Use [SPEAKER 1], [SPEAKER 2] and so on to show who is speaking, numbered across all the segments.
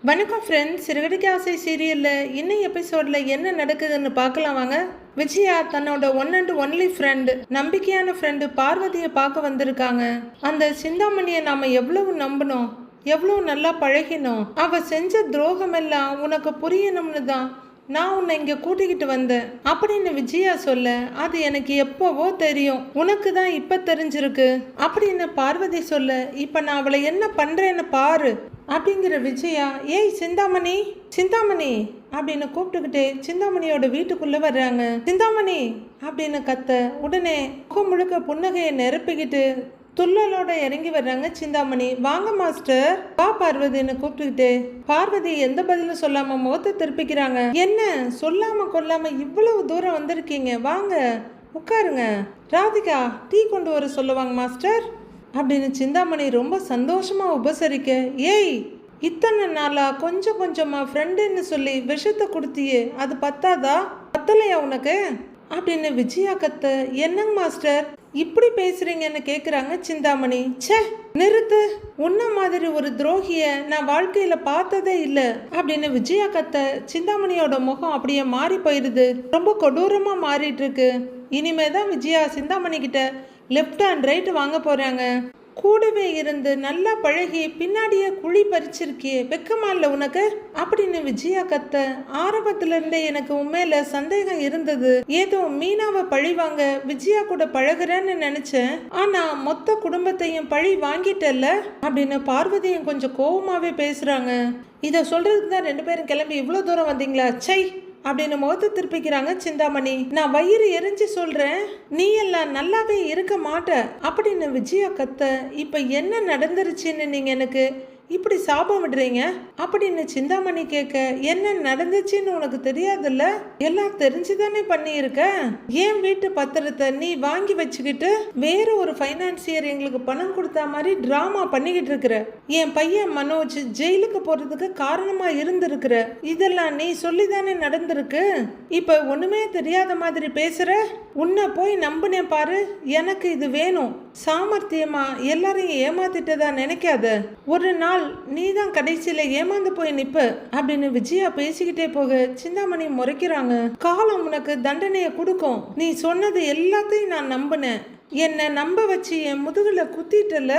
[SPEAKER 1] வணக்கம் ஃப்ரெண்ட்ஸ். சிறுகடிக்க ஆசை சீரியலில் இன்னும் எபிசோடில் என்ன நடக்குதுன்னு பார்க்கலாம் வாங்க. விஜயா தன்னோட ஒன் அண்ட் ஒன்லி ஃப்ரெண்டு, நம்பிக்கையான ஃப்ரெண்டு பார்வதியை பார்க்க வந்திருக்காங்க. அந்த சிந்தாமணியை நாம் எவ்வளவு நம்பினோம், எவ்வளோ நல்லா பழகினோம். அவள் செஞ்ச துரோகம் எல்லாம் உனக்கு புரியணும்னு தான் நான் உன்னை இங்கே கூட்டிக்கிட்டு வந்தேன் அப்படின்னு விஜயா சொல்ல, அது எனக்கு எப்போவோ தெரியும், உனக்கு தான் இப்போ தெரிஞ்சிருக்கு அப்படின்னு பார்வதி சொல்ல, இப்போ நான் அவளை என்ன பண்ணுறேன்னு பாரு அப்படிங்கிற விஜயா, ஏய் சிந்தாமணி சிந்தாமணி அப்படின்னு கூப்பிட்டுக்கிட்டே சிந்தாமணியோட வீட்டுக்குள்ள வர்றாங்க. சிந்தாமணி அப்படின்னு கத்த, உடனே முகம் முழுக்க புன்னகையை நிரப்பிக்கிட்டு துள்ளலோட இறங்கி வர்றாங்க சிந்தாமணி. வாங்க மாஸ்டர், வா பார்வதின்னு கூப்பிட்டுக்கிட்டு. பார்வதி எந்த பதிலும் சொல்லாம முகத்தை திருப்பிக்கிறாங்க. என்ன சொல்லாம கொல்லாம இவ்வளவு தூரம் வந்திருக்கீங்க, வாங்க உட்காருங்க. ராதிகா டீ கொண்டு வர சொல்லுவாங்க மாஸ்டர் அப்படின்னு சிந்தாமணி ரொம்ப சந்தோஷமா உபசரிக்க, ஏய் இத்தனை நாளா கொஞ்சம் கொஞ்சமா ஃப்ரெண்டுன்னு சொல்லி விஷத்தை கொடுத்தியே, அது பத்தாதா, பத்தலையா உனக்கு அப்படின்னு விஜயா கத்த, என்னங்க மாஸ்டர் இப்படி பேசுறீங்கன்னு கேக்குறாங்க சிந்தாமணி. ச்சே நிறுத்து, உன்ன மாதிரி ஒரு துரோகிய நான் வாழ்க்கையில பார்த்ததே இல்லை அப்படின்னு விஜயா கத்த, சிந்தாமணியோட முகம் அப்படியே மாறி போயிடுது, ரொம்ப கொடூரமா மாறிட்டு இருக்கு. இனிமே தான் விஜயா சிந்தாமணி கிட்ட லெஃப்ட் அண்ட் ரைட் வாங்க போறாங்க. கூடவே இருந்து நல்லா பழகி பின்னாடியே குழி பறிச்சிருக்கியே, வெக்கமா இல்லை உனக்கு அப்படின்னு விஜயா கத்த, ஆரம்பத்துல இருந்தே எனக்கு உண்மையில சந்தேகம் இருந்தது, ஏதோ மீனாவை பழிவாங்க விஜயா கூட பழகுறேன்னு நினைச்சேன், ஆனா மொத்த குடும்பத்தையும் பழி வாங்கிட்டல்ல அப்படின்னு பார்வதியும் கொஞ்சம் கோவமாவே பேசுறாங்க. இதை சொல்றதுக்கு தான் ரெண்டு பேரும் கிளம்பி இவ்வளவு தூரம் வந்தீங்களா, சை அப்படின்னு முகத்தை திருப்பிக்கிறாங்க சிந்தாமணி. நான் வயிறு எரிஞ்சு சொல்றேன், நீ எல்லாம் நல்லாவே இருக்க மாட்ட அப்படின்னு விஜயா கத்த, இப்ப என்ன நடந்துருச்சுன்னு நீங்க எனக்கு இப்படி சாபம் விடுறீங்க அப்படின்னு சிந்தாமணி கேட்க, என்ன நடந்துச்சுன்னு உனக்கு தெரியாதுல்ல, எல்லாம் தெரிஞ்சுதானே பண்ணியிருக்க. என் வீட்டு பத்திரத்தை நீ வாங்கி வச்சுக்கிட்டு வேற ஒரு ஃபைனான்சியர் எங்களுக்கு பணம் கொடுத்தா மாதிரி டிராமா பண்ணிக்கிட்டு இருக்கிற, என் பையன் மனோஜ் ஜெயிலுக்கு போறதுக்கு காரணமா இருந்திருக்கிற, இதெல்லாம் நீ சொல்லிதானே நடந்திருக்கு. இப்ப ஒண்ணுமே தெரியாத மாதிரி பேசுற, உன்னை போய் நம்பினேன் பாரு, எனக்கு இது வேணும், சாமர்த்தியமா எல்லாரையும் ஏமாத்திட்டதா நினைக்காத, ஒரு நாள் நீ தான் கடைசியில ஏமாந்து போய் நிப்ப அப்படின்னு விஜயா பேசிக்கிட்டே போக சிந்தாமணி முறைக்கிறாங்க. காலம் உனக்கு தண்டனையை கொடுக்கும், நீ சொன்னது எல்லாத்தையும் நான் நம்பினேன், என்னை நம்ப வச்சு என் முதுகுல குத்திட்டல,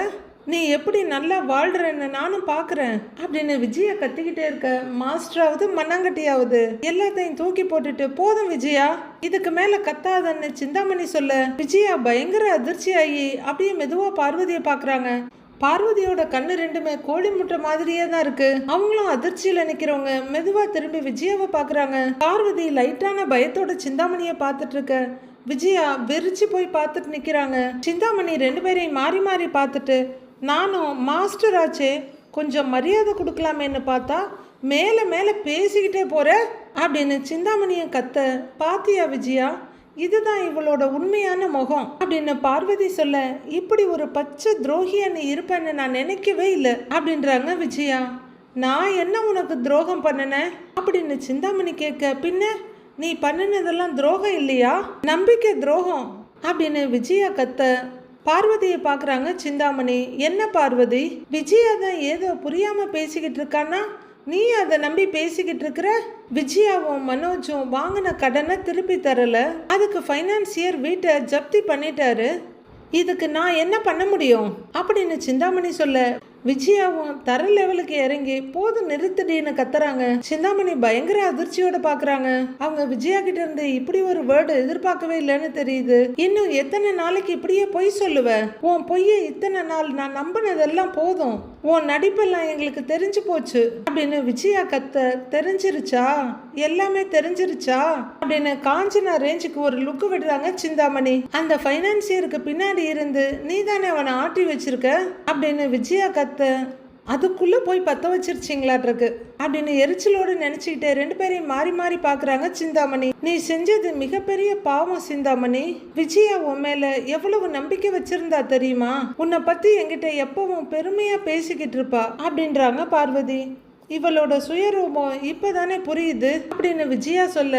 [SPEAKER 1] நீ எப்படி நல்லா வாழ்றன்னு நானும் பாக்குறேன் அப்படின்னு விஜயா கத்திக்கிட்டே இருக்க, மாஸ்டராவது மண்ணாங்கட்டியாவது எல்லாத்தையும் தூக்கி போட்டுட்டு போதும் விஜயா இதுக்கு மேல கத்தாதன்னு சிந்தாமணி சொல்ல, விஜயா பயங்கர அதிர்ச்சி ஆகி அப்படியே மெதுவா பார்வதியை பாக்குறாங்க. பார்வதியோட கண்ணு ரெண்டுமே கோழி முட்டை மாதிரியே தான் இருக்கு. அவங்களும் அதிர்ச்சியில நிக்கிறவங்க மெதுவா திரும்பி விஜயாவை பாக்குறாங்க. பார்வதி லைட்டான பயத்தோட சிந்தாமணிய பாத்துட்டு இருக்க, விஜயா வெறிச்சு போய் பார்த்துட்டு நிக்கிறாங்க. சிந்தாமணி ரெண்டு பேரையும் மாறி மாறி பார்த்துட்டு, நானும் மாஸ்டர் ஆச்சே கொஞ்சம் மரியாதை கொடுக்கலாமேன்னு பார்த்தா மேலே மேலே பேசிக்கிட்டே போற அப்படின்னு சிந்தாமணியை கத்த, பாத்தியா விஜயா இதுதான் இவளோட உண்மையான முகம் அப்படின்னு பார்வதி சொல்ல, இப்படி ஒரு பச்சை துரோகியா நீ இருப்பேன்னு நான் நினைக்கவே இல்லை அப்படின்றாங்க விஜயா. நான் என்ன உனக்கு துரோகம் பண்ணினேன் அப்படின்னு சிந்தாமணி கேட்க, பின்ன நீ பண்ணினதெல்லாம் துரோகம் இல்லையா, நம்பிக்கை துரோகம் அப்படின்னு விஜயா கத்த. பார்வதியை பார்க்குறாங்க சிந்தாமணி. என்ன பார்வதி, விஜயா தான் ஏதோ புரியாம பேசிக்கிட்டு இருக்கானா, நீ அதை நம்பி பேசிக்கிட்டு இருக்கிற. விஜயாவும் மனோஜும் வாங்கின கடனை திருப்பி தரல, அதுக்கு ஃபைனான்சியர் வீட்டை ஜப்தி பண்ணிட்டாரு, இதுக்கு நான் என்ன பண்ண முடியும் அப்படின்னு சிந்தாமணி சொல்ல, விஜயாவும் தர லெவலுக்கு இறங்கி போதும் நிறுத்தடின்னு கத்துறாங்க. சிந்தாமணி பயங்கர அதிர்ச்சியோட பாக்குறாங்க. அவங்க விஜயா கிட்ட இருந்து இப்படி ஒரு வேர்டு எதிர்பார்க்கவே இல்லைன்னு தெரியுது. இன்னும் எத்தனை நாளைக்கு இப்படியே பொய் சொல்லுவ, உன் பொய்ய இத்தனை நாள் நான் நம்பினதெல்லாம் போதும், உன் நடிப்பெல்லாம் எங்களுக்கு தெரிஞ்சு போச்சு அப்படின்னு விஜயா கத்த, தெரிஞ்சிருச்சா எல்லாமே தெரிஞ்சிருச்சா அப்படின்னு காஞ்சனா ரேஞ்சுக்கு ஒரு லுக்கு விடுறாங்க சிந்தாமணி. அந்த ஃபைனான்சியருக்கு பின்னாடி இருந்து நீ தானே அவனை ஆட்டி வச்சிருக்க அப்படின்னு விஜயா கத்த, அதுக்குள்ள போய் பத்த வச்சிருச்சிங்களாட்ருக்கு அப்படின்னு எரிச்சலோடு நினைச்சுக்கிட்டே ரெண்டு பேரையும் மாறி மாறி பாக்குறாங்க சிந்தாமணி. நீ செஞ்சது மிகப்பெரிய பாவம் சிந்தாமணி, விஜயா உன் மேல எவ்வளவு நம்பிக்கை வச்சிருந்தா தெரியுமா, உன்னை பத்தி என்கிட்ட எப்பவும் பெருமையா பேசிக்கிட்டு இருப்பா அப்படின்றாங்க பார்வதி. இவளோட சுயரூபம் இப்பதானே புரியுது அப்படின்னு விஜயா சொல்ல,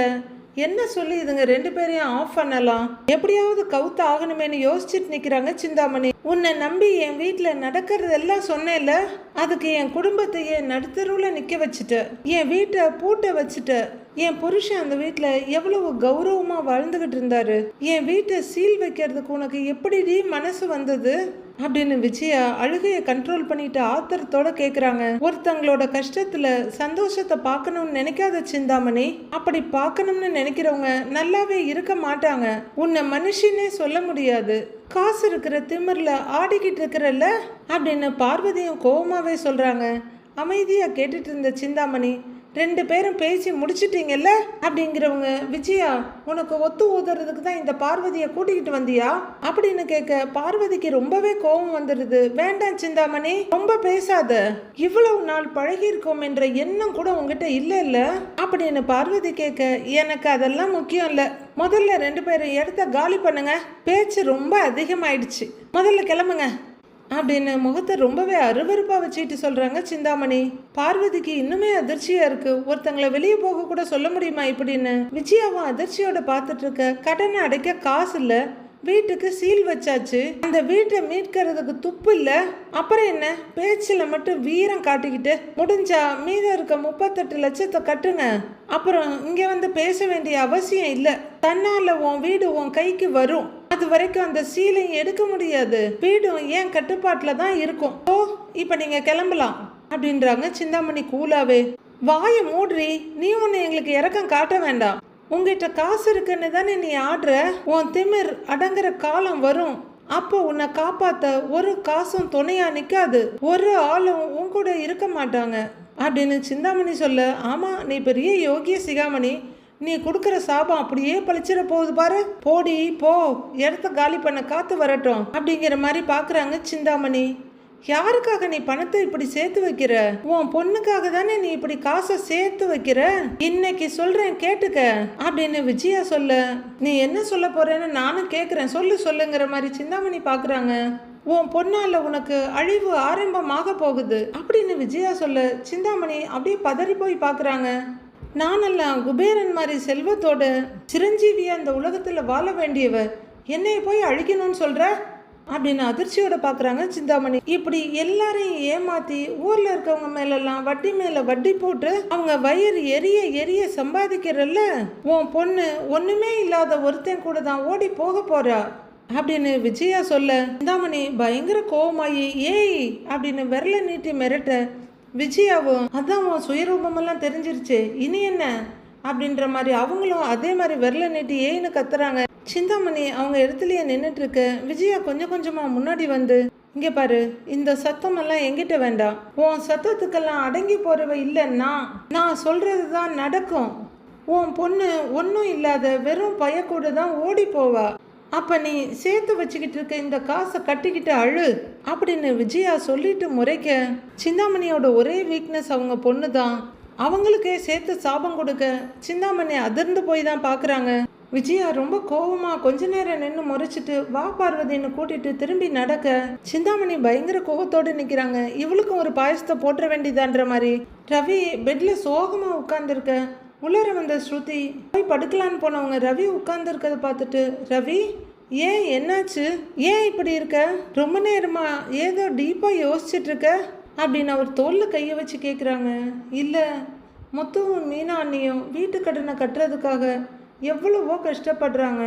[SPEAKER 1] என்ன சொல்லி இதுங்க 2 பேரையும் ஆஃப் பண்ணலாம், எப்படியாவது கவுத்து ஆகணுமேனு யோசிச்சுட்டு நிக்கிறாங்க சிந்தாமணி. உன்னை நம்பி என் வீட்டுல நடக்கிறதெல்லாம் சொன்னேன்ல, அதுக்கு என் குடும்பத்தையே நடுத்தருவுல நிக்க வச்சுட்ட, என் வீட்டை பூட்ட வச்சுட்ட. என் புருஷன் அந்த வீட்டுல எவ்வளவு கௌரவமா வாழ்ந்துகிட்டு இருந்தாரு, என் வீட்டை சீல் வைக்கிறதுக்கு உனக்கு எப்படி மனசு வந்தது அப்படின்னு விஜயா அழுகையை கண்ட்ரோல் பண்ணிட்டு ஆத்திரத்தோட கேக்குறாங்க. ஒருத்தங்களோட கஷ்டத்துல சந்தோஷத்தை பார்க்கணும்னு நினைக்காத சிந்தாமணி, அப்படி பார்க்கணும்னு நினைக்கிறவங்க நல்லாவே இருக்க மாட்டாங்க. உன்னை மனுஷனே சொல்ல முடியாது, காசு இருக்கிற திமிர்ல ஆடிக்கிட்டு இருக்கிறல்ல அப்படின்னு பார்வதியும் கோவமாவே சொல்றாங்க. அமைதியா கேட்டுட்டு இருந்த சிந்தாமணி, 2 பேரும் பேசி முடிச்சிட்டீங்கல்ல அப்படிங்கிறவங்க, விஜயா உனக்கு ஒத்து ஊதுறதுக்கு தான் இந்த பார்வதியை கூட்டிக்கிட்டு வந்தியா அப்படின்னு கேட்க பார்வதிக்கு ரொம்பவே கோபம் வந்துடுது. வேண்டாம் சிந்தாமணி, ரொம்ப பேசாத, இவ்வளவு நாள் பழகி இருக்கோம் என்ற எண்ணம் கூட உங்ககிட்ட இல்ல அப்படின்னு பார்வதி கேட்க, எனக்கு அதெல்லாம் முக்கியம் இல்ல, முதல்ல 2 பேரும் இடத்த காலி பண்ணுங்க, பேச்சு ரொம்ப அதிகமாயிடுச்சு, முதல்ல கிளம்புங்க அப்படின்னு முகத்தை ரொம்பவே அருவருப்பா வச்சுட்டு சொல்றாங்க சிந்தாமணி. பார்வதிக்கு இன்னுமே அதிர்ச்சியா இருக்கு. ஒருத்தங்களை வெளியே போக கூட சொல்ல முடியுமா இப்படின்னு. விஜயாவும் அதிர்ச்சியோட பார்த்துட்டு இருக்க. கடனை அடைக்க காசு இல்ல, வீட்டுக்கு சீல் வச்சாச்சு, அந்த வீட்டை மீட்கிறதுக்கு துப்பு இல்ல, அப்புறம் என்ன பேச்சுல மட்டும் வீரம் காட்டிக்கிட்டு முடிஞ்சா மீதம் இருக்க 38 லட்சத்தை கட்டுங்க, அப்புறம் இங்க வந்து பேச வேண்டிய அவசியம் இல்ல, தன்னால உன் வீடு உன் கைக்கு வரும், அது வரைக்கும் அந்த சீலையும் எடுக்க முடியாது, வீடும் ஏன் கட்டுப்பாட்டுல தான் இருக்கும், ஓ இப்ப நீங்க கிளம்பலாம் அப்படின்றாங்க சிந்தாமணி கூலாவே. வாயை மூடுறி, நீ ஒன்னு எங்களுக்கு இறக்கம் காட்ட வேண்டாம், உங்ககிட்ட காசு இருக்குன்னு தானே நீ ஆடுற, உன் திமிர் அடங்குற காலம் வரும், அப்போ உன்னை காப்பாத்த ஒரு காசும் துணையா நிக்காது, ஒரு ஆளும் உன் கூட இருக்க மாட்டாங்க அப்படின்னு சிந்தாமணி சொல்ல, ஆமா நீ பெரிய யோகிய சிகாமணி, நீ கொடுக்குற சாபம் அப்படியே பழிச்சிட போகுது பாரு, போடி போ, இடத்த காலி பண்ண காத்து வரட்டும் அப்படிங்கிற மாதிரி பாக்குறாங்க சிந்தாமணி. யாருக்காக நீ பணத்தை இப்படி சேர்த்து வைக்கிற, உன் பொண்ணுக்காக தானே நீ இப்படி காசை சேர்த்து வைக்கிற, இன்னைக்கு சொல்றேன் கேட்டுக்க அப்படின்னு விஜயா சொல்ல, நீ என்ன சொல்ல போறேன்னு நானும் கேக்குறேன், சொல்லுங்கிற மாதிரி சிந்தாமணி பாக்குறாங்க. உன் பொண்ணால உனக்கு அழிவு ஆரம்பமாக போகுது அப்படின்னு விஜயா சொல்ல, சிந்தாமணி அப்படியே பதறி போய் பாக்குறாங்க. நானெல்லாம் குபேரன் மாதிரி செல்வத்தோட சிரஞ்சீவியா அந்த உலகத்துல வாழ வேண்டியவ, என்னைய போய் அழிக்கணும்னு சொல்ற அப்படின்னு அதிர்ச்சியோட பாக்குறாங்க சிந்தாமணி. இப்படி எல்லாரையும் ஏமாத்தி ஊர்ல இருக்கவங்க மேலெல்லாம் வட்டி மேல வட்டி போட்டு அவங்க வயிறு எரிய எரிய சம்பாதிக்கிறல்ல, உன் பொண்ணு ஒண்ணுமே இல்லாத ஒருத்தன் கூட தான் ஓடி போக போறா அப்படின்னு விஜயா சொல்ல, சிந்தாமணி பயங்கர கோவமாயி ஏய் அப்படின்னு விரல நீட்டி மிரட்ட, விஜயாவும் அதான் உன் சுயரூபமெல்லாம் தெரிஞ்சிருச்சு இனி என்ன அப்படின்ற மாதிரி அவங்களும் அதே மாதிரி விரல நீட்டி ஏன்னு கத்துறாங்க. சிந்தாமணி அவங்க இடத்துலயே நின்றுட்டு இருக்க. விஜயா கொஞ்சம் கொஞ்சமா முன்னாடி வந்து, இங்க பாரு, இந்த சத்தம் எல்லாம் எங்கிட்ட வேண்டாம், உன் சத்தத்துக்கெல்லாம் அடங்கி போறவ இல்லைன்னா நான் சொல்றதுதான் நடக்கும், உன் பொண்ணு ஒன்றும் இல்லாத வெறும் பயக்கூட தான் ஓடி போவா, அப்ப நீ சேர்த்து வச்சுக்கிட்டு இருக்க இந்த காசை கட்டிக்கிட்டு அழு அப்படின்னு விஜயா சொல்லிட்டு முறைக்க, சிந்தாமணியோட ஒரே வீக்னஸ் அவங்க பொண்ணு தான், அவங்களுக்கே சேர்த்து சாபம் கொடுக்க சிந்தாமணி அதிர்ந்து போய் தான் பாக்குறாங்க. விஜயா ரொம்ப கோவமா கொஞ்ச நேரம் நின்று முறைச்சிட்டு வா பார்வதின்னு கூட்டிட்டு திரும்பி நடக்க, சிந்தாமணி பயங்கர கோவத்தோடு நிக்கிறாங்க. இவளுக்கும் ஒரு பாயசத்தை போட்டுற வேண்டியதான்ற மாதிரி. ரவி பெட்ல சோகமா உட்கார்ந்துருக்க. உள்ளர வந்த ஸ்ருதி போய் படுக்கலான்னு போனவங்க ரவி உட்கார்ந்து இருக்கதை பார்த்துட்டு, ரவி ஏன் என்னாச்சு, ஏன் இப்படி இருக்க, ரொம்ப நேரமா ஏதோ டீப்பா யோசிச்சுட்டு இருக்க அப்படின்னு அவர் தோல்ல கையை வச்சு கேட்குறாங்க. இல்லை, முத்துவும் மீனா அண்ணியும் வீட்டு கடனை கட்டுறதுக்காக எவ்வளவோ கஷ்டப்படுறாங்க,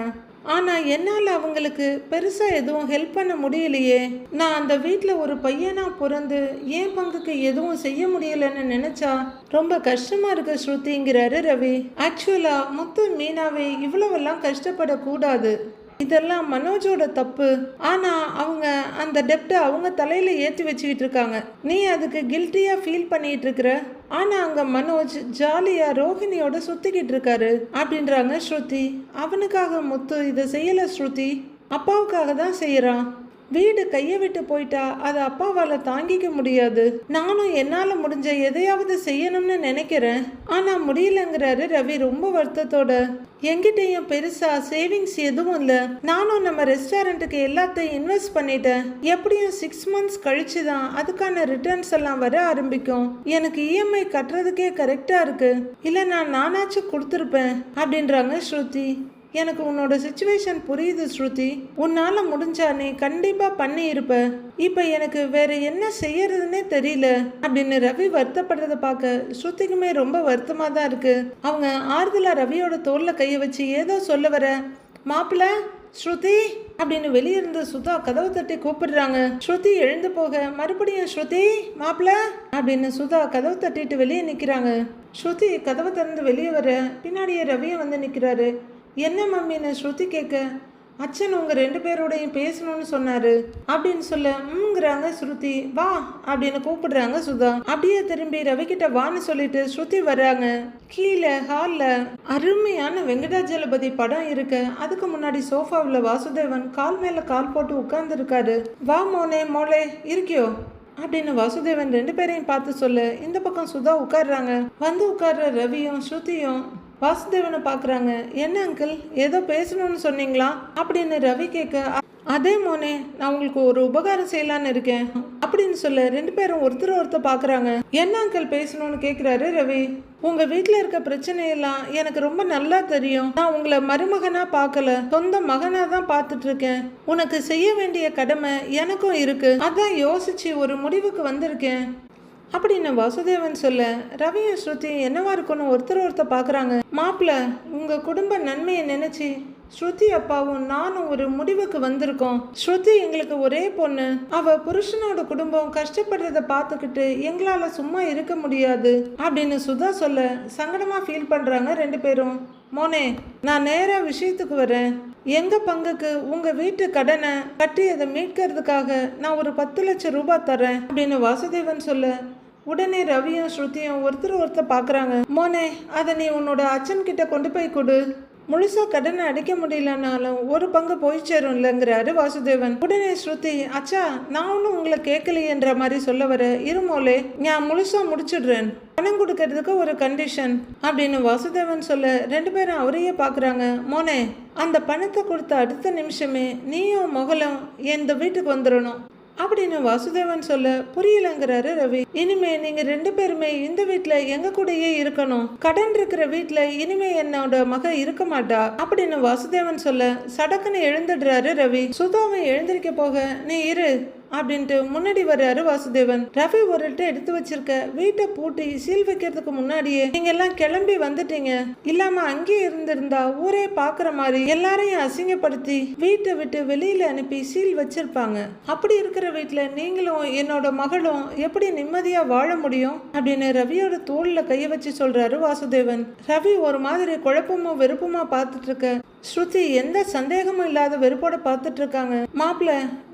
[SPEAKER 1] ஆனால் என்னால் அவங்களுக்கு பெருசாக எதுவும் ஹெல்ப் பண்ண முடியலையே, நான் அந்த வீட்டில் ஒரு பையனாக பிறந்து என் பங்குக்கு எதுவும் செய்ய முடியலன்னு நினச்சா ரொம்ப கஷ்டமாக இருக்கு ஸ்ருதிங்கிறாரு ரவி. ஆக்சுவலாக முத்து மீனாவை இவ்வளவெல்லாம் கஷ்டப்படக்கூடாது, இதெல்லாம் மனோஜோட தப்பு, ஆனா அவங்க அந்த டெப்ட அவங்க தலையில ஏற்றி வச்சுக்கிட்டு இருக்காங்க, நீ அதுக்கு கில்ட்டியா ஃபீல் பண்ணிட்டு இருக்கிற, ஆனா அங்க மனோஜ் ஜாலியா ரோஹிணியோட சுத்திக்கிட்டு இருக்காரு அப்படின்றாங்க ஸ்ருதி. அவனுக்காக முத்து இதை செய்யல ஸ்ருதி, அப்பாவுக்காக தான் செய்யறான். வீடு கையை விட்டு போயிட்டா அதை அப்பாவால் தாங்கிக்க முடியாது. நானும் என்னால் முடிஞ்ச எதையாவது செய்யணும்னு நினைக்கிறேன், ஆனால் முடியலங்கிறாரு ரவி ரொம்ப வருத்தத்தோட. என்கிட்டயும் பெருசா சேவிங்ஸ் எதுவும் இல்லை. நானும் நம்ம ரெஸ்டாரண்ட்டுக்கு எல்லாத்தையும் இன்வெஸ்ட் பண்ணிட்டேன். எப்படியும் 6 months கழிச்சு தான் அதுக்கான ரிட்டர்ன்ஸ் எல்லாம் வர ஆரம்பிக்கும். எனக்கு இஎம்ஐ கட்டுறதுக்கே கரெக்டாக இருக்கு. இல்லை நானாச்சும் கொடுத்துருப்பேன் அப்படின்றாங்க ஸ்ருதி. எனக்கு உன்னோட சுச்சுவேஷன் புரியுது ஸ்ருதி. உன்னால முடிஞ்சா நீ கண்டிப்பா பண்ணி இருப்ப. இப்ப எனக்கு வேற என்ன செய்யறதுன்னே தெரியல அப்படின்னு ரவி வருத்தப்படுறத பார்க்க ஸ்ருதிக்குமே ரொம்ப வருத்தமா தான் இருக்கு. அவங்க ஆறுதலா ரவியோட தோல்ல கைய வச்சு ஏதோ சொல்ல வர, மாப்பிள்ள ஸ்ருதி அப்படின்னு வெளியிருந்த சுதா கதவை தட்டி கூப்பிடுறாங்க. ஸ்ருதி எழுந்து போக மறுபடியும் ஸ்ருதி மாப்பிள்ள அப்படின்னு சுதா கதவை தட்டிட்டு வெளியே நிக்கிறாங்க. ஸ்ருதி கதவை திறந்து வெளியே வர பின்னாடியே ரவியும் வந்து நிக்கிறாரு. என்ன மம்மின்னு ஸ்ருதி கேட்க, அச்சன் உங்க 2 பேரோடையும் பேசணும்னு சொன்னாரு அப்படின்னு சொல்லுங்கிறாங்க ஸ்ருதி. வா அப்படின்னு கூப்பிடுறாங்க சுதா. அப்படியே திரும்பி ரவிக்கிட்ட வான்னு சொல்லிட்டு ஸ்ருதி வர்றாங்க. கீழே ஹால்ல அருமையான வெங்கடாஜலபதி படம் இருக்கு. அதுக்கு முன்னாடி சோஃபாவில் வாசுதேவன் கால் மேல கால் போட்டு உட்கார்ந்து இருக்காரு. வா மோளே இருக்கியோ அப்படின்னு வாசுதேவன் 2 பேரையும் பார்த்து சொல்ல இந்த பக்கம் சுதா உட்கார்றாங்க. வந்து உட்கார்ற ரவியும் ஸ்ருதியும் வாசுதேவனை பார்க்குறாங்க. என்ன அங்கிள் ஏதோ பேசணும்னு சொன்னீங்களா அப்படின்னு ரவி கேட்க, அதே மோனே நான் உங்களுக்கு ஒரு உபகாரம் செய்யலான்னு இருக்கேன் அப்படின்னு சொல்ல 2 பேரும் ஒருத்தர் பார்க்குறாங்க. என்ன அங்கிள் பேசணும்னு கேட்குறாரு ரவி. உங்கள் வீட்டில் இருக்க பிரச்சனையெல்லாம் எனக்கு ரொம்ப நல்லா தெரியும். நான் உங்களை மருமகனா பார்க்கல, சொந்த மகனாக தான் பார்த்துட்டு இருக்கேன். உனக்கு செய்ய வேண்டிய கடமை எனக்கும் இருக்கு. அதான் யோசிச்சு ஒரு முடிவுக்கு வந்திருக்கேன் அப்படின்னு வாசுதேவன் சொல்ல ரவியும் ஸ்ருதி என்னவா இருக்குன்னு ஒருத்தர் பார்க்குறாங்க. மாப்பிள்ள உங்கள் குடும்ப நன்மையை நினச்சி ஸ்ருதி அப்பாவும் நானும் ஒரு முடிவுக்கு வந்திருக்கோம். ஸ்ருதி எங்களுக்கு ஒரே பொண்ணு. அவ புருஷனோட குடும்பம் கஷ்டப்படுறத பார்த்துக்கிட்டு எங்களால் சும்மா இருக்க முடியாது அப்படின்னு சுதா சொல்ல சங்கடமாக ஃபீல் பண்ணுறாங்க 2 பேரும். மோனே நான் நேராக விஷயத்துக்கு வரேன். எங்கள் பங்குக்கு உங்கள் வீட்டு கடனை கட்டி அதை மீட்கிறதுக்காக நான் ஒரு 10 லட்சம் ரூபாய் தரேன் அப்படின்னு வாசுதேவன் சொல்ல உடனே ரவியும் ஸ்ருதியும் ஒருத்தர் பார்க்குறாங்க. மோனே அதை நீ உன்னோட அச்சன் கிட்ட கொண்டு போய் கொடு. முழுசா கடனை அடிக்க முடியலனாலும் ஒரு பங்கு போய் சேரும் இல்லைங்கிறாரு வாசுதேவன். உடனே ஸ்ருதி, அச்சா நான் ஒன்றும் உங்களை கேட்கலையன்ற மாதிரி சொல்ல வர, இருமோலே நான் முழுசா முடிச்சிடுறேன், பணம் கொடுக்கறதுக்கு ஒரு கண்டிஷன் அப்படின்னு வாசுதேவன் சொல்ல 2 பேரும் அவரையே பார்க்குறாங்க. மோனே அந்த பணத்தை கொடுத்த அடுத்த நிமிஷமே நீயும் மகளும் இந்த வீட்டுக்கு வந்துடணும் அப்படின்னு வாசுதேவன் சொல்ல புரியலங்கிறாரு ரவி. இனிமே நீங்க 2 பேருமே இந்த வீட்டுல எங்க கூடயே இருக்கணும். கடன் இருக்கிற வீட்டுல இனிமே என்னோட மக இருக்க மாட்டா அப்படின்னு வாசுதேவன் சொல்ல சடக்குன்னு எழுந்துடுறாரு ரவி. சுதாவை எழுந்திருக்க போக நீ இரு அப்படின்ட்டு முன்னாடி வர்றாரு வாசுதேவன். ரவி ஒரு எடுத்து வச்சிருக்க வீட்டை பூட்டி சீல் வைக்கிறதுக்கு முன்னாடியே நீங்க எல்லாம் கிளம்பி வந்துட்டீங்க. இல்லாம அங்கேயே இருந்திருந்தா ஊரே பாக்குற மாதிரி எல்லாரையும் அசிங்கப்படுத்தி வீட்டை விட்டு வெளியில அனுப்பி சீல் வச்சிருப்பாங்க. அப்படி இருக்கிற வீட்டுல நீங்களும் என்னோட மகளும் எப்படி நிம்மதியா வாழ முடியும் அப்படின்னு ரவியோட தோல்ல கைய வச்சு சொல்றாரு வாசுதேவன். ரவி ஒரு மாதிரி குழப்பமும் வெறுப்புமா பார்த்துட்டு இருக்க ஸ்ருதி எந்த சந்தேகமும் இல்லாத வெறுப்போட பார்த்துட்டு இருக்காங்க. மாப்பிள்ள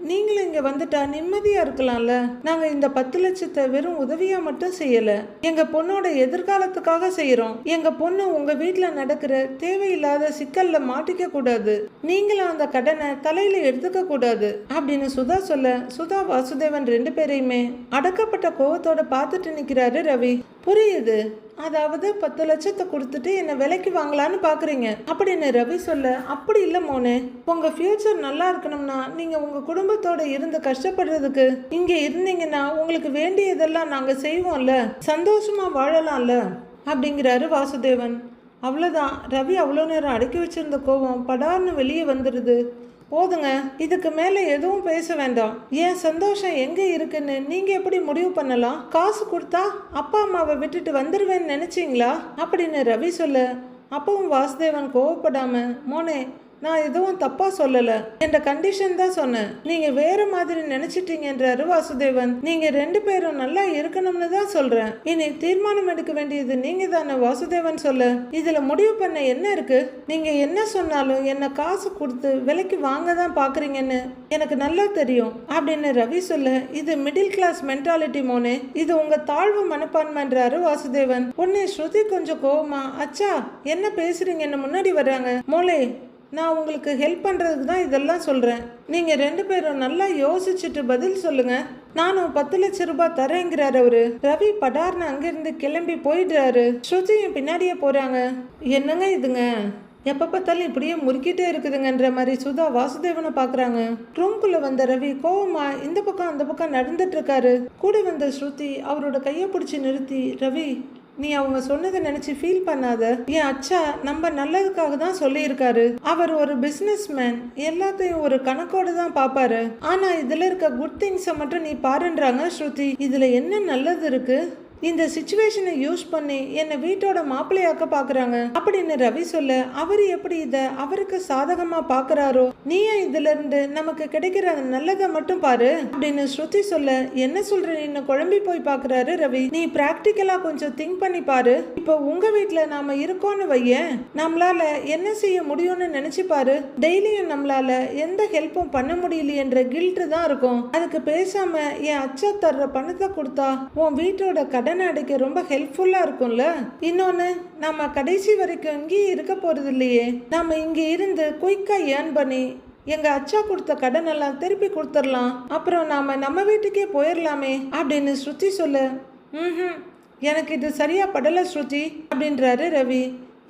[SPEAKER 1] நீங்களும் இங்க வந்துட்டா நிம்மதியா இருக்கலாம்ல. நாங்க இந்த 10 லட்சத்தை வெறும் உதவியா மட்டும் செய்யல, எங்க பொண்ணோட எதிர்காலத்துக்காக செய்யறோம். எங்க பொண்ணு உங்க வீட்டுல நடக்கிற தேவையில்லாத சிக்கல்ல மாட்டிக்க கூடாது. நீங்களும் அந்த கடனை தலையில எடுத்துக்க கூடாது அப்படின்னு சுதா சொல்ல சுதா வாசுதேவன் 2 பேரையுமே அடக்கப்பட்ட கோவத்தோட பார்த்துட்டு நிக்கிறாரு ரவி. புரியுது, அதாவது 10 லட்சத்தை கொடுத்துட்டு என்ன விலைக்கு வாங்கலான்னு பாக்குறீங்க அப்படின்னு ரவி சொல்ல, அப்படி இல்லை மோனே, உங்க ஃபியூச்சர் நல்லா இருக்கணும்னா நீங்க உங்க குடும்பத்தோட இருந்து கஷ்டப்படுறதுக்கு இங்க இருந்தீங்கன்னா உங்களுக்கு வேண்டியதெல்லாம் நாங்க செய்வோம்ல, சந்தோஷமா வாழலாம்ல அப்படிங்கிறாரு வாசுதேவன். அவ்வளோதான், ரவி அவ்வளோ நேரம் அடக்கி வச்சிருந்த கோவம் படார்னு வெளியே வந்துடுது. போதுங்க, இதுக்கு மேலே எதுவும் பேச வேண்டாம். ஏன் சந்தோஷம் எங்கே இருக்குன்னு நீங்கள் எப்படி முடிவு பண்ணலாம்? காசு கொடுத்தா அப்பா அம்மாவை விட்டுட்டு வந்துடுவேன்னு நினச்சிங்களா அப்படின்னு ரவி சொல்ல, அப்பவும் வாசுதேவன் கோவப்படாம, மோனே நான் எதுவும் தப்பா சொல்லல, என்ற கண்டிஷன் தான் சொன்னேன், நீங்க வேற மாதிரி நினைச்சிட்டீங்கன்றாரு வாசுதேவன். நீங்க 2 பேரும் நல்லா இருக்கணும்னு தான் சொல்றேன். இனி தீர்மானம் எடுக்க வேண்டியது நீங்க தானே வாசுதேவன் சொல்ல, இதுல முடிவு பண்ண என்ன இருக்கு? நீங்க என்ன சொன்னாலும் என்ன காசு கொடுத்து விலைக்கு வாங்க தான் பாக்குறீங்கன்னு எனக்கு நல்லா தெரியும் அப்படின்னு ரவி சொல்ல, இது மிடில் கிளாஸ் மென்டாலிட்டி மோனே, இது உங்க தாழ்வு மனப்பான்மைன்றாரு வாசுதேவன். உடனே ஸ்ருதி கொஞ்சம் கோவமா, அச்சா என்ன பேசுறீங்கன்னு முன்னாடி வர்றாங்க. மோளே நான் உங்களுக்கு ஹெல்ப் பண்ணுறதுக்கு தான் இதெல்லாம் சொல்கிறேன். நீங்கள் 2 பேரும் நல்லா யோசிச்சுட்டு பதில் சொல்லுங்க. நானும் 10 லட்சம் ரூபாய் தரேங்கிறாரு அவரு. ரவி படார்னு அங்கிருந்து கிளம்பி போயிடுறாரு. ஸ்ருதியும் பின்னாடியே போறாங்க. என்னங்க இதுங்க, எப்போ பார்த்தாலும் இப்படியே முறுக்கிட்டே இருக்குதுங்கன்ற மாதிரி சுதா வாசுதேவனை பார்க்குறாங்க. ரூம்குள்ளே வந்த ரவி கோவமா இந்த பக்கம் அந்த பக்கம் நடந்துட்டு இருக்காரு. கூட வந்த ஸ்ருதி அவரோட கையை பிடிச்சி நிறுத்தி, ரவி நீ அவங்க சொன்னதை நினைச்சு ஃபீல் பண்ணாத. என் அச்சா நம்ம நல்லதுக்காக தான் சொல்லியிருக்காரு. அவர் ஒரு பிசினஸ் மேன், எல்லாத்தையும் ஒரு கணக்கோடு தான் பாப்பாரு. ஆனா இதுல இருக்க குட் திங்ஸை மட்டும் நீ பாருன்றாங்க ஸ்ருதி. இதுல என்ன நல்லது இருக்கு? இந்த சிச்சுவேஷனை யூஸ் பண்ணி என்னை வீட்டோட மாப்பிள்ளையாக்க பாக்குறாங்க அப்படின்னு ரவி சொல்ல, அவர் எப்படி இதை அவருக்கு சாதகமா பாக்குறாரோ, நீயே இதுல இருந்து நமக்கு கிடைக்கிற நல்லதை மட்டும் பாரு அப்படின்னு ஸ்ருதி சொல்ல, என்ன சொல்ற நீ குழம்பி போய் பாக்குறாரு ரவி. நீ பிராக்டிக்கலா கொஞ்சம் திங்க் பண்ணி பாரு. இப்போ உங்க வீட்டுல நாம இருக்கோம்னு வையேன், நம்மளால என்ன செய்ய முடியும்னு நினைச்சு பாரு. டெய்லியும் நம்மளால எந்த ஹெல்ப்பும் பண்ண முடியலையன்ற கில்ட் தான் இருக்கும். அதுக்கு பேசாம என் அச்சா தர்ற பணத்தை கொடுத்தா உன் வீட்டோட கடனை அடைக்க ரொம்ப ஹெல்ப்ஃபுல்லா இருக்கும்ல. இன்னொன்னு, நம்ம கடைசி வரைக்கும் இங்கேயே இருக்க போறது இல்லையே. நம்ம இங்க இருந்து குயிக்கா ஏர்ன் பண்ணி எங்க அச்சா கொடுத்த கடன் எல்லாம் திருப்பி கொடுத்துடலாம். அப்புறம் நாம நம்ம வீட்டுக்கே போயிடலாமே அப்படின்னு ஸ்ருதி சொல்ல, எனக்கு இது சரியா படல ஸ்ருதி அப்படின்றாரு ரவி.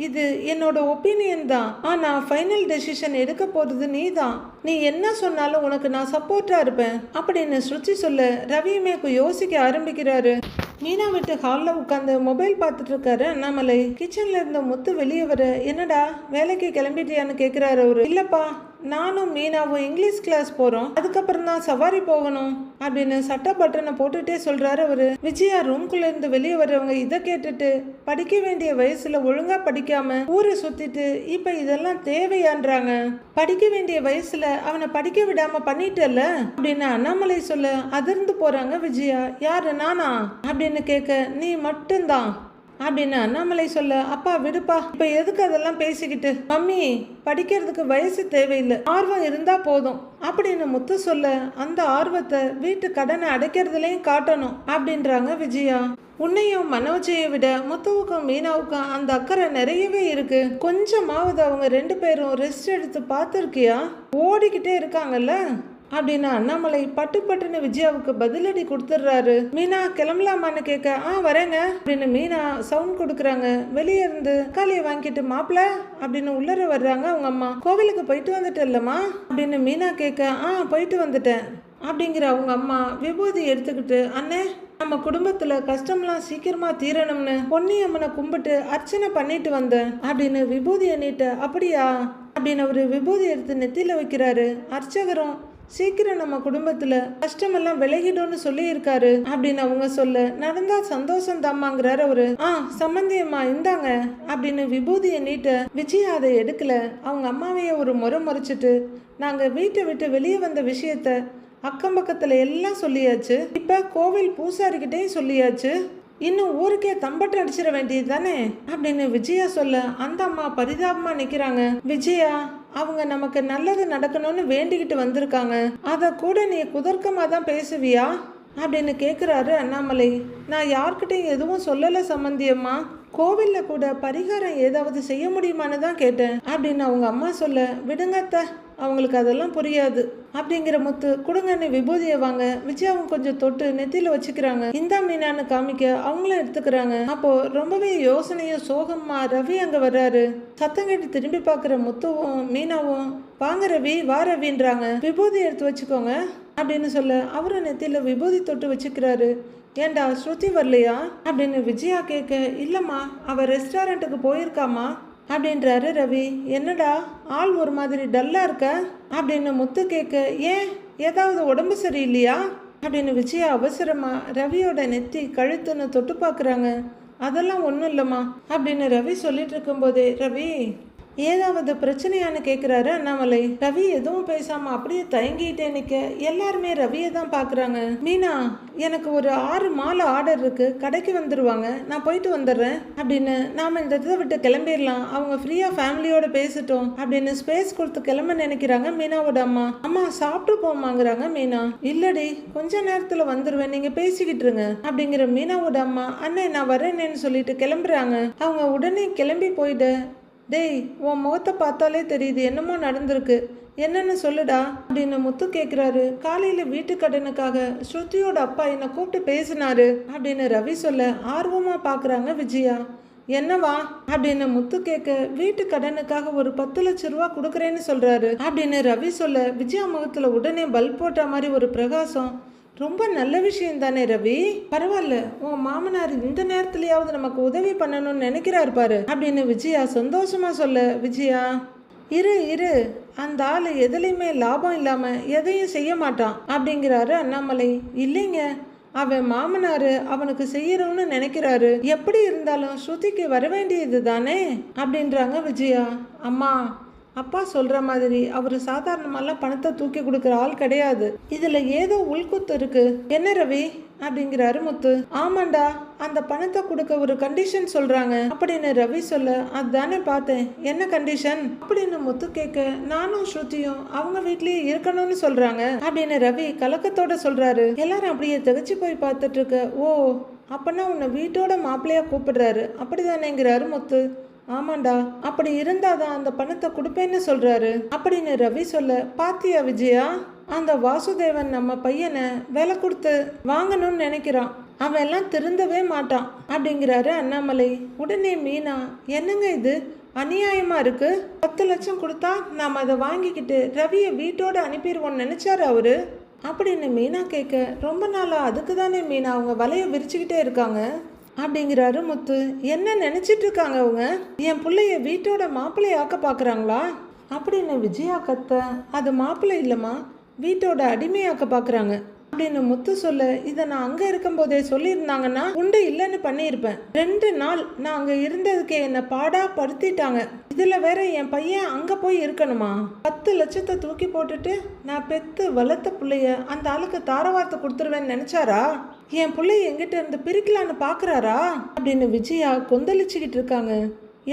[SPEAKER 1] இது என்னோட ஒப்பீனியன் தான், ஆனா ஃபைனல் டெசிஷன் எடுக்க போறது நீ தான். நீ என்ன சொன்னாலும் உனக்கு நான் சப்போர்ட்டா இருப்பேன் அப்படின்னு ஸ்ருதி சொல்ல, ரவியுமே யோசிக்க ஆரம்பிக்கிறாரு. மீனா வீட்டு ஹாலில் உட்காந்து மொபைல் பார்த்துட்டு இருக்காரு அண்ணாமலை. கிச்சன்ல இருந்த முத்து வெளியே வர, என்னடா வேலைக்கு கிளம்பிட்டியான்னு கேட்குறாரு அவரு. இல்லப்பா, நானும் மீனாவும் இங்கிலீஷ் கிளாஸ் போறோம், அதுக்கப்புறம் தான் சவாரி போகணும் அப்படின்னு சட்டை பட்டனை போட்டுட்டே சொல்றாரு அவரு. விஜயா ரூம்குள்ள இருந்து வெளியே வர்றவங்க இதை கேட்டுட்டு, படிக்க வேண்டிய வயசுல ஒழுங்கா படிக்காம ஊரை சுத்திட்டு இப்ப இதெல்லாம் தேவையான்றாங்க. படிக்க வேண்டிய வயசுல அவனை படிக்க விடாம பண்ணிட்டல அப்படின்னு அண்ணாமலை சொல்ல அதிர்ந்து போறாங்க விஜயா. யாரு, நானா அப்படின்னு கேட்க, நீ மட்டும்தான் அப்படின்னு அண்ணாமலை சொல்ல, அப்பா விடுப்பா, இப்ப எதுக்கு அதெல்லாம் பேசிக்கிட்டு. மம்மி, படிக்கிறதுக்கு வயசு தேவையில்லை, ஆர்வம் இருந்தா போதும் அப்படின்னு முத்து சொல்ல, அந்த ஆர்வத்தை வீட்டு கடனை அடைக்கிறதுலயும் காட்டணும் அப்படின்றாங்க விஜயா. உன்னையும் மனோஜையை விட முத்துவுக்கும் மீனாவுக்கும் அந்த அக்கறை நிறையவே இருக்கு. கொஞ்சமாவது அவங்க 2 பேரும் ரெஸ்ட் எடுத்து பார்த்துருக்கியா? ஓடிக்கிட்டே இருக்காங்கல்ல அப்படின்னு அண்ணாமலை பட்டுன்னு விஜயாவுக்கு பதிலடி கொடுத்துடுறாரு. மீனா கிளம்பலாமான்னு கேட்க, வரேங்க அப்படின்னு மீனா சவுண்ட் கொடுக்குறாங்க. வெளியே இருந்து காலியை வாங்கிட்டு, மாப்பிள்ள அப்படின்னு உள்ளர வர்றாங்க அவங்க அம்மா. கோவிலுக்கு போயிட்டு வந்துட்டு இல்லம்மா அப்படின்னு மீனா கேட்க, போயிட்டு வந்துட்டேன் அப்படிங்கிற அவங்க அம்மா விபூதி எடுத்துக்கிட்டு, அண்ணே நம்ம குடும்பத்துல கஷ்டம்லாம் சீக்கிரமா தீரணும்னு பொன்னியம்மனை கும்பிட்டு அர்ச்சனை பண்ணிட்டு வந்தேன் அப்படின்னு விபூதியை நீட்ட, அப்படியா அப்படின்னு அவரு விபூதி எடுத்து நெத்தியில வைக்கிறாரு. அர்ச்சகரும் சீக்கிரம் நம்ம குடும்பத்துல கஷ்டமெல்லாம் விலகிடும்னு சொல்லி இருக்காரு அப்படின்னு அவங்க சொல்ல, நடந்தா சந்தோஷம் தாமாங்கிறாரு அவரு. சம்பந்தியம்மா இந்தாங்க அப்படின்னு விபூதியை நீட்ட விஜயா அதை எடுக்கல. அவங்க அம்மாவையே ஒரு முறை முறைச்சிட்டு, நாங்க வீட்டை விட்டு வெளியே வந்த விஷயத்த அக்கம் பக்கத்துல எல்லாம் சொல்லியாச்சு, இப்ப கோவில் பூசாரிக்கிட்டே சொல்லியாச்சு, இன்னும் ஊருக்கே தம்பட்டு அடிச்சிட வேண்டியது தானே அப்படின்னு விஜயா சொல்ல, அந்த அம்மா பரிதாபமா நிக்கிறாங்க. விஜயா, அவங்க நமக்கு நல்லது நடக்கணும்னு வேண்டிக்கிட்டு வந்திருக்காங்க, அத கூட நீ குதர்க்கமா தான் பேசுவியா அப்படின்னு கேட்குறாரு அண்ணாமலை. நான் யார்கிட்டையும் எதுவும் சொல்லலை சம்பந்தியம்மா, கோவிலில் கூட பரிகாரம் ஏதாவது செய்ய முடியுமான்னு தான் கேட்டேன் அப்படின்னு அவங்க அம்மா சொல்ல, விடுங்கத்த, அவங்களுக்கு அதெல்லாம் புரியாது அப்படிங்கிற முத்து கொடுங்கன்னு விபூதியை வாங்க விஜயாவும் கொஞ்சம் தொட்டு நெத்தியில வச்சுக்கிறாங்க. இந்தா மீனான்னு காமிக்க அவங்களும் எடுத்துக்கிறாங்க. அப்போ ரொம்பவே யோசனையும் சோகமா ரவி அங்க வர்றாரு. சத்தம் கேட்டு திரும்பி பார்க்குற முத்துவும் மீனாவும், வாங்க ரவி, வா ரவின்றாங்க. விபூதி எடுத்து வச்சுக்கோங்க அப்படின்னு சொல்ல அவரும் நெத்தியில விபூதி தொட்டு வச்சுக்கிறாரு. ஏண்டா ஸ்ருதி வரலையா அப்படின்னு விஜயா கேட்க, இல்லம்மா அவ ரெஸ்டாரண்ட்டுக்கு போயிருக்காமா அப்படின்றாரு ரவி. என்னடா ஆள் ஒரு மாதிரி டல்லா இருக்க அப்படின்னு முத்து கேட்க, ஏன் ஏதாவது உடம்பு சரியில்லையா அப்படின்னு விஜயா அவசரமா ரவியோட நெத்தி கழுத்துன்னு தொட்டு பார்க்குறாங்க. அதெல்லாம் ஒன்றும் இல்லைம்மா அப்படின்னு ரவி சொல்லிட்டு இருக்கும்போதே, ரவி ஏதாவது பிரச்சனையான்னு கேட்குறாரு அண்ணாமலை. ரவி எதுவும் பேசாம அப்படியே தயங்கிட்டே நிற்க எல்லாருமே ரவியை தான் பார்க்குறாங்க. மீனா, எனக்கு ஒரு 6 மாலை ஆர்டர் இருக்கு, கடைக்கு வந்துடுவாங்க, நான் போயிட்டு வந்துடுறேன் அப்படின்னு, நாம இந்த இதை விட்டு கிளம்பிடலாம், அவங்க ஃப்ரீயா ஃபேமிலியோட பேசிட்டோம் அப்படின்னு ஸ்பேஸ் கொடுத்து கிளம்ப நினைக்கிறாங்க மீனாவோட அம்மா. அம்மா சாப்பிட்டு போமாங்கிறாங்க மீனா. இல்லடி, கொஞ்ச நேரத்தில் வந்துடுவேன், நீங்க பேசிக்கிட்டு இருங்க அப்படிங்கிற மீனாவோட அம்மா. அண்ணே நான் வரேன்னு சொல்லிட்டு கிளம்புறாங்க. அவங்க உடனே கிளம்பி போயிட்டு டேய், உன் முகத்தை பார்த்தாலே தெரியுது என்னமோ நடந்திருக்கு, என்னன்னு சொல்லுடா அப்படின்னு முத்து கேட்குறாரு. காலையில் வீட்டு கடனுக்காக ஸ்ருதியோட அப்பா என்னை கூப்பிட்டு பேசினாரு அப்படின்னு ரவி சொல்ல ஆர்வமாக பார்க்குறாங்க விஜயா. என்னவா அப்படின்னு முத்து கேட்க, வீட்டு கடனுக்காக ஒரு 10 லட்சம் ரூபா கொடுக்குறேன்னு சொல்றாரு அப்படின்னு ரவி சொல்ல விஜயா முகத்துல உடனே பல்ப் போட்ட மாதிரி ஒரு பிரகாசம். ரொம்ப நல்ல விஷயம் தானே ரவி, பரவாயில்ல, உன் மாமனார் இந்த நேரத்துலயாவது நமக்கு உதவி பண்ணணும்னு நினைக்கிறாரு பாரு அப்படின்னு விஜயா சந்தோஷமா சொல்ல, விஜயா இரு அந்த ஆள் எதுலையுமே லாபம் இல்லாம எதையும் செய்ய மாட்டான் அப்படிங்கிறாரு அண்ணாமலை. இல்லைங்க, அவன் மாமனாரு அவனுக்கு செய்யணும்னு நினைக்கிறாரு, எப்படி இருந்தாலும் ஸ்ருதிக்கு வர வேண்டியது தானே அப்படின்றாங்க விஜயா. அம்மா, அப்பா சொல்ற மாதிரி அவர் சாதாரணமாலாம் பணத்தை தூக்கி கொடுக்குற ஆள் கிடையாது, இதுல ஏதோ உள்குத்து இருக்கு. என்ன ரவி அப்படிங்கிறாரு முத்து. ஆமாண்டா, அந்த பணத்தை கொடுக்க ஒரு கண்டிஷன் சொல்றாங்க அப்படின்னு ரவி சொல்ல, அதுதானே பார்த்தேன், என்ன கண்டிஷன் அப்படின்னு முத்து கேட்க, நானும் ஸ்ருதியும் அவங்க வீட்லயே இருக்கணும்னு சொல்றாங்க அப்படின்னு ரவி கலக்கத்தோட சொல்றாரு. எல்லாரும் அப்படியே திகச்சு போய் பார்த்துட்டு இருக்க. ஓ, அப்பனா உன்னை வீட்டோட மாப்பிள்ளையா கூப்பிடுறாரு அப்படிதானேங்கிறாரு முத்து. ஆமாண்டா, அப்படி இருந்தாதான் அந்த பணத்தை கொடுப்பேன்னு சொல்றாரு அப்படின்னு ரவி சொல்ல, பாத்தியா விஜயா, அந்த வாசுதேவன் நம்ம பையனை விலை கொடுத்து வாங்கணும்னு நினைக்கிறான், அவன் எல்லாம் திருந்தவே மாட்டான் அப்படிங்கிறாரு அண்ணாமலை. உடனே மீனா, என்னங்க இது அநியாயமா இருக்கு, 10 லட்சம் கொடுத்தா நாம அதை வாங்கிக்கிட்டு ரவியை வீட்டோட அனுப்பிடுவோம்னு நினைச்சாரு அவரு அப்படின்னு மீனா கேட்க, ரொம்ப நாளா அதுக்கு தானே மீனா அவங்க வலையை விரிச்சுக்கிட்டே இருக்காங்க அப்படிங்கிறாரு முத்து. என்ன நினைச்சிட்டு இருக்காங்க அவங்க, என் பிள்ளைய வீட்டோட மாப்பிள்ளையாக்க பாக்குறாங்களா அப்படின்னு விஜயா கத்த, அது மாப்பிள்ளை இல்லம்மா, வீட்டோட அடிமையாக்க பாக்குறாங்க அப்படின்னு முத்து சொல்ல, இதை நான் அங்க இருக்கும் போதே சொல்லியிருந்தாங்கன்னா உண்டு இல்லைன்னு பண்ணியிருப்பேன். 2 நாள் நான் அங்க இருந்ததுக்கே என்னை பாடா படுத்திட்டாங்க, இதுல வேற என் பையன் அங்க போய் இருக்கணுமா? 10 லட்சத்தை தூக்கி போட்டுட்டு நான் பெத்து வளர்த்த பிள்ளைய அந்த ஆளுக்கு தாரவார்த்தை கொடுத்துருவேன்னு நினைச்சாரா? என் பிள்ளைய எங்கிட்ட இருந்து பிரிக்கலான்னு பாக்குறாரா அப்படின்னு விஜயா கொந்தளிச்சுக்கிட்டு இருக்காங்க.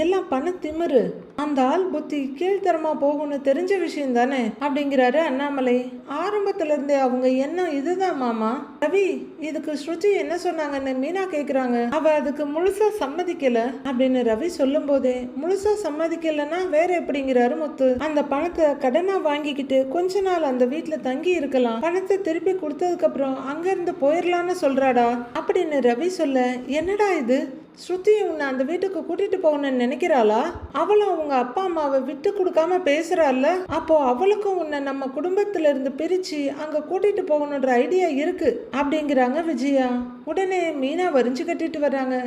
[SPEAKER 1] எல்லாம் பண திமிரு, அந்த ஆள் புத்தி கீழ்த்தரமா போகும்னு தெரிஞ்ச விஷயம் தானே அப்படிங்கிறாரு அண்ணாமலை. ஆரம்பத்துல இருந்தே அவங்க எண்ணம் இதுதான் மாமா. ரவி, இதுக்கு ஸ்ருதி என்ன சொன்னாங்கன்னு மீனா கேக்குறாங்க. அவ அதுக்கு முழுசா சம்மதிக்கல அப்படின்னு ரவி சொல்லும் போதே, முழுசா சம்மதிக்கலன்னா வேற எப்படிங்கிறாரு முத்து. அந்த பணத்தை கடனா வாங்கிக்கிட்டு கொஞ்ச நாள் அந்த வீட்டுல தங்கி இருக்கலாம், பணத்தை திருப்பி கொடுத்ததுக்கு அப்புறம் அங்க இருந்து போயிடலான்னு சொல்றாடா அப்படின்னு ரவி சொல்ல, என்னடா இது, ஸ்ருதி உன்னை அந்த வீட்டுக்கு கூட்டிட்டு போகணும்னு நினைக்கிறாளா? அவளும் அவங்க அப்பா அம்மாவை விட்டு கொடுக்காம பேசுறாள்ல, அப்போ அவளுக்கும் உன்னை நம்ம குடும்பத்துல இருந்து பிரிச்சு அங்க கூட்டிட்டு போகணுன்ற ஐடியா இருக்கு அப்படிங்கிறாங்க விஜயா. உடனே மீனா வரிஞ்சு கட்டிட்டு வர்றாங்க.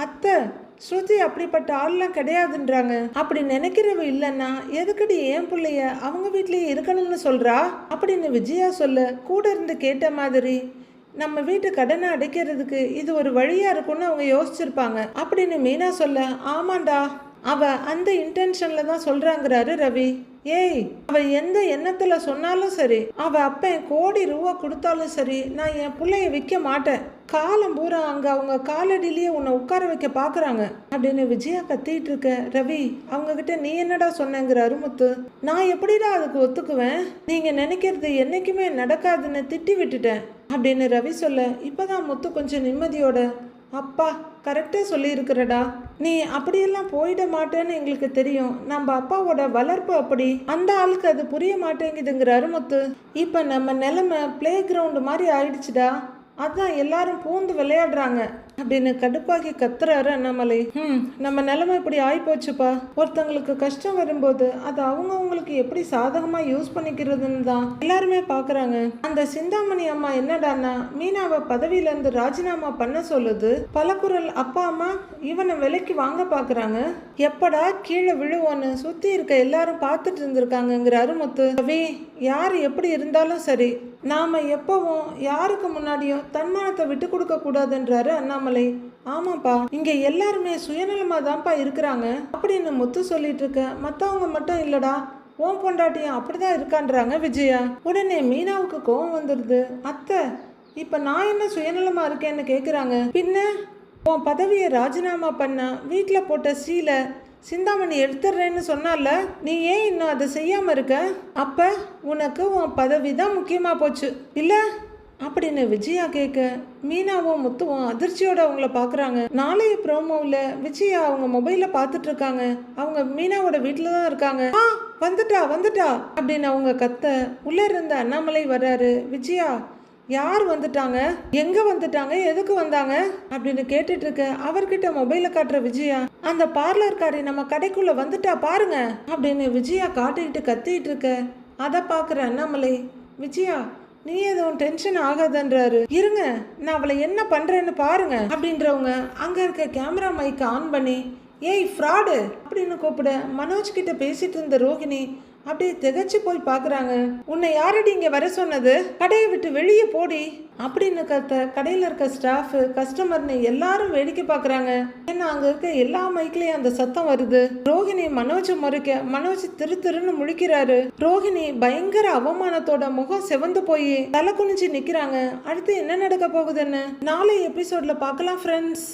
[SPEAKER 1] அத்தை, ஸ்ருதி அப்படிப்பட்ட ஆள்லாம் கிடையாதுன்றாங்க, அப்படி நினைக்கிறவ இல்லைன்னா எதுக்கடி என் பிள்ளைய அவங்க வீட்லயே இருக்கணும்னு சொல்றா அப்படின்னு விஜயா சொல்ல, கூட இருந்து கேட்ட மாதிரி, நம்ம வீட்டு கடனை அடைக்கிறதுக்கு இது ஒரு வழியா இருக்கும்னு அவங்க யோசிச்சிருப்பாங்க அப்படின்னு மீனா சொல்ல, ஆமாண்டா, அவ அந்த இன்டென்ஷன்ல தான் சொல்றாங்கிறாரு ரவி. ஏய், அவ எந்த எண்ணத்துல சொன்னாலும் சரி, அவ அப்பன் கோடி ரூபா கொடுத்தாலும் சரி, நான் என் பிள்ளைய விற்க மாட்டேன், காலம் பூரா அங்க அவங்க காலடியிலேயே உன்னை உட்கார வைக்க பாக்குறாங்க அப்படின்னு விஜயா கத்திட்டு இருக்க. ரவி, அவங்க கிட்ட நீ என்னடா சொன்னங்கிறாரு முத்து. நான் எப்படிடா அதுக்கு ஒத்துக்குவேன், நீங்க நினைக்கிறது என்னைக்குமே நடக்காதுன்னு திட்டி விட்டுட்டேன் அப்படின்னு ரவி சொல்ல, இப்பதான் முத்து கொஞ்சம் நிம்மதியோட, அப்பா கரெக்டா சொல்லி இருக்கிறடா, நீ அப்படியெல்லாம் போயிட மாட்டேன்னு எங்களுக்கு தெரியும், நம்ம அப்பாவோட வளர்ப்பு அப்படி, அந்த ஆளுக்கு அது புரிய மாட்டேங்குதுங்கிறாரு முத்து. இப்ப நம்ம நிலைமை பிளே கிரவுண்டு மாதிரி ஆயிடுச்சுடா, அதான் எல்லாரும் பூந்து விளையாடுறாங்க அப்படின்னு கடுப்பாக்கி கத்துறாரு அண்ணாமலை. நம்ம நிலைமை இப்படி ஆயிப்போச்சுப்பா, ஒருத்தங்களுக்கு கஷ்டம் வரும்போது அது அவங்களுக்கு எப்படி சாதகமா யூஸ் பண்ணிக்கிறதுன்னு தான் எல்லாருமே பாக்குறாங்க. அந்த சிந்தாமணி அம்மா என்னடான்னா மீனாவை பதவியில இருந்து ராஜினாமா பண்ண சொல்லுது, பலகுரல் அப்பா அம்மா இவனை விலைக்கு வாங்க பாக்குறாங்க, எப்படா கீழே விழுவோன்னு சுத்தி இருக்க எல்லாரும் பார்த்துட்டு இருந்திருக்காங்கிறாரு முத்து. ரவி, யார் எப்படி இருந்தாலும் சரி, நாம எப்பவும் யாருக்கு முன்னாடியும் தன்மானத்தை விட்டு கொடுக்க கூடாதுன்றாரு அண்ணாமலை. ஆமாப்பா, இங்க எல்லாருமே சுயநலமா தான்ப்பா இருக்கிறாங்க அப்படின்னு முத்து சொல்லிட்டு இருக்க. மத்தவங்க மட்டும் இல்லடா, ஓம் பொண்டாட்டியும் அப்படிதான் இருக்கான்றாங்க விஜயா. உடனே மீனாவுக்கு கோவம் வந்துடுது. அத்தை, இப்ப நான் என்ன சுயநலமா இருக்கேன்னு கேக்குறாங்க. பின்ன உன் பதவியை ராஜினாமா பண்ண வீட்டுல போட்ட சீலை சிந்தாமணி எடுத்துடுறேன்னு சொன்னால, நீ ஏன் இன்னும் அதை செய்யாம இருக்க? அப்ப உனக்கு உன் பதவி தான் முக்கியமா போச்சு இல்ல அப்படின்னு விஜயா கேட்க மீனாவும் முத்துவும் அதிர்ச்சியோட அவங்கள பாக்குறாங்க. நாளைய ப்ரோமோவில் விஜயா அவங்க மொபைல பார்த்துட்டு இருக்காங்க. அவங்க மீனாவோட வீட்டில் தான் இருக்காங்க. வந்துட்டா வந்துட்டா அப்படின்னு அவங்க கத்த உள்ள இருந்த அண்ணாமலை வர்றாரு. விஜயா யார் வந்துட்டாங்க, எங்க வந்துட்டாங்க, எதுக்கு வந்தாங்க அப்படின்னு கேட்டுட்டு இருக்க அவர்கிட்ட மொபைல காட்டுற விஜயா அந்த பார்லர்காரி நம்ம கடைக்குள்ள வந்துட்டா பாருங்க அப்படின்னு விஜயா காட்டிட்டு கத்திட்டு இருக்க அதை பாக்குற அண்ணாமலை விஜயா நீ எதுவும் டென்ஷன் ஆகாதன்றாரு. இருங்க நான் அவளை என்ன பண்றேன்னு பாருங்க அப்படின்றவங்க அங்க இருக்க கேமரா மைக் ஆன் பண்ணி ஏய் ஃப்ராடு அப்படின்னு கூப்பிட மனோஜ் கிட்ட பேசிட்டு இருந்த ரோஹிணி அப்படியே திகச்சு போய் பாக்குறாங்க. உன்னை யாரடி இங்க வர சொன்னது, கடையை விட்டு வெளியே போடி அப்படின்னு கத்த கடையில இருக்க ஸ்டாஃப் கஸ்டமர்னு எல்லாரும் வேடிக்கை பாக்குறாங்க. ஏன்னா அங்க இருக்க எல்லா மைக்லயும் அந்த சத்தம் வருது. ரோஹிணி மனோஜ் முறைக்க மனோஜ் திருன்னு முழிக்கிறாரு. ரோஹிணி பயங்கர அவமானத்தோட முகம் செவந்து போய் தலை குனிஞ்சு நிக்கிறாங்க. அடுத்து என்ன நடக்க போகுதுன்னு நாளை எபிசோட்ல பார்க்கலாம் ஃப்ரெண்ட்ஸ்.